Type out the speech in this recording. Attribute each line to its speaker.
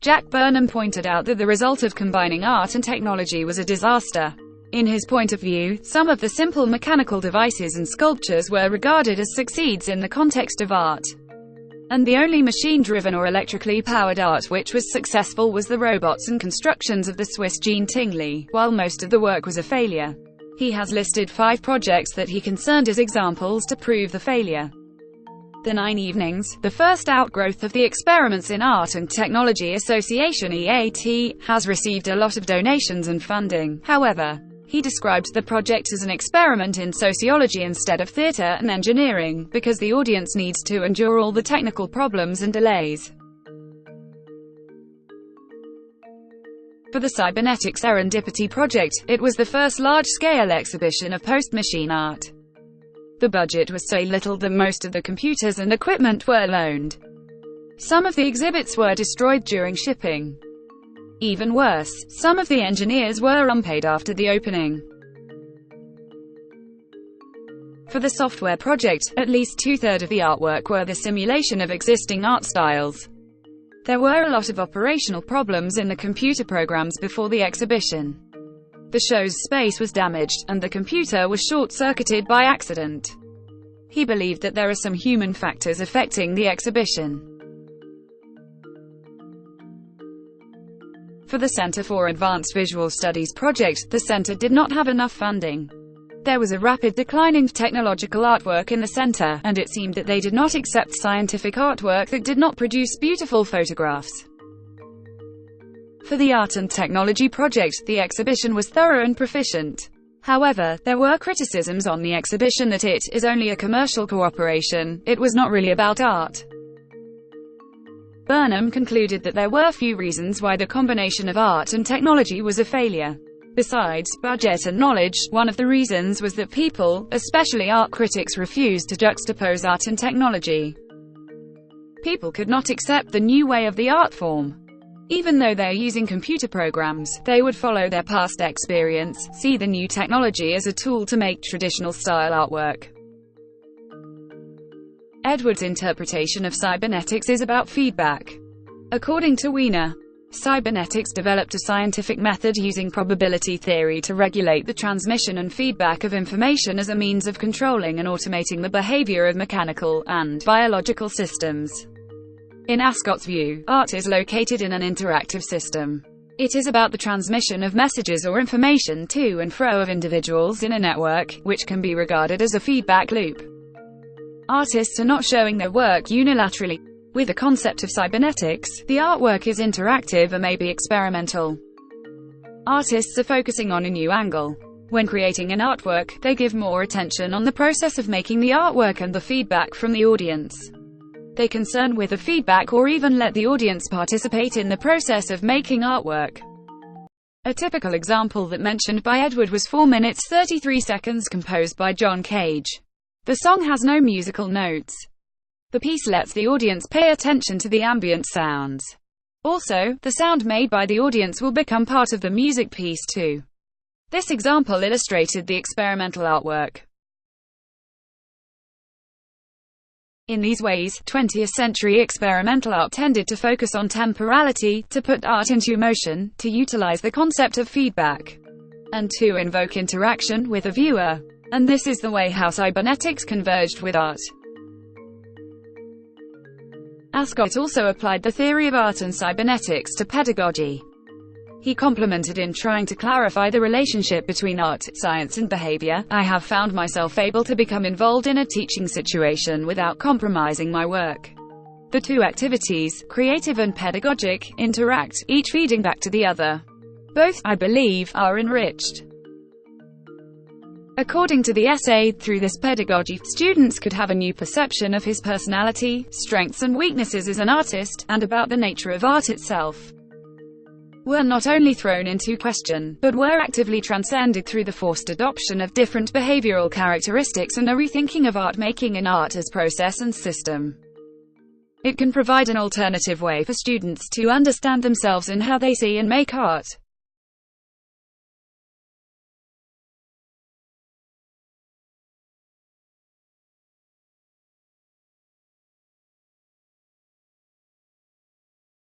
Speaker 1: Jack Burnham pointed out that the result of combining art and technology was a disaster. In his point of view, some of the simple mechanical devices and sculptures were regarded as succeeds in the context of art. And the only machine-driven or electrically powered art which was successful was the robots and constructions of the Swiss Jean Tinguely, while most of the work was a failure. He has listed 5 projects that he concerned as examples to prove the failure. The 9 Evenings, the first outgrowth of the Experiments in Art and Technology Association (EAT), has received a lot of donations and funding. However, he described the project as an experiment in sociology instead of theatre and engineering, because the audience needs to endure all the technical problems and delays. For the Cybernetics Serendipity project, it was the first large-scale exhibition of post-machine art. The budget was so little that most of the computers and equipment were loaned. Some of the exhibits were destroyed during shipping. Even worse, some of the engineers were unpaid after the opening. For the software project, at least 2/3 of the artwork were the simulation of existing art styles. There were a lot of operational problems in the computer programs before the exhibition. The show's space was damaged, and the computer was short-circuited by accident. He believed that there are some human factors affecting the exhibition. For the Center for Advanced Visual Studies project, the center did not have enough funding. There was a rapid decline in technological artwork in the center, and it seemed that they did not accept scientific artwork that did not produce beautiful photographs. For the Art and Technology project, the exhibition was thorough and proficient. However, there were criticisms on the exhibition that it is only a commercial cooperation, it was not really about art. Burnham concluded that there were few reasons why the combination of art and technology was a failure. Besides budget and knowledge, one of the reasons was that people, especially art critics, refused to juxtapose art and technology. People could not accept the new way of the art form. Even though they are using computer programs, they would follow their past experience, see the new technology as a tool to make traditional style artwork. Edwards' interpretation of cybernetics is about feedback. According to Wiener, cybernetics developed a scientific method using probability theory to regulate the transmission and feedback of information as a means of controlling and automating the behavior of mechanical and biological systems. In Ascott's view, art is located in an interactive system. It is about the transmission of messages or information to and fro of individuals in a network, which can be regarded as a feedback loop. Artists are not showing their work unilaterally. With the concept of cybernetics, the artwork is interactive and may be experimental. Artists are focusing on a new angle. When creating an artwork, they give more attention on the process of making the artwork and the feedback from the audience. They concern with the feedback or even let the audience participate in the process of making artwork. A typical example that mentioned by Edward was 4 minutes 33 seconds composed by John Cage. The song has no musical notes. The piece lets the audience pay attention to the ambient sounds. Also, the sound made by the audience will become part of the music piece too. This example illustrated the experimental artwork. In these ways, 20th century experimental art tended to focus on temporality, to put art into motion, to utilize the concept of feedback, and to invoke interaction with the viewer. And this is the way how cybernetics converged with art. Ascott also applied the theory of art and cybernetics to pedagogy. He complemented in trying to clarify the relationship between art, science and behavior. I have found myself able to become involved in a teaching situation without compromising my work. The two activities, creative and pedagogic, interact, each feeding back to the other. Both, I believe, are enriched. According to the essay, through this pedagogy, students could have a new perception of his personality, strengths and weaknesses as an artist, and about the nature of art itself. Were not only thrown into question, but were actively transcended through the forced adoption of different behavioral characteristics and a rethinking of art making and art as process and system. It can provide an alternative way for students to understand themselves in how they see and make art.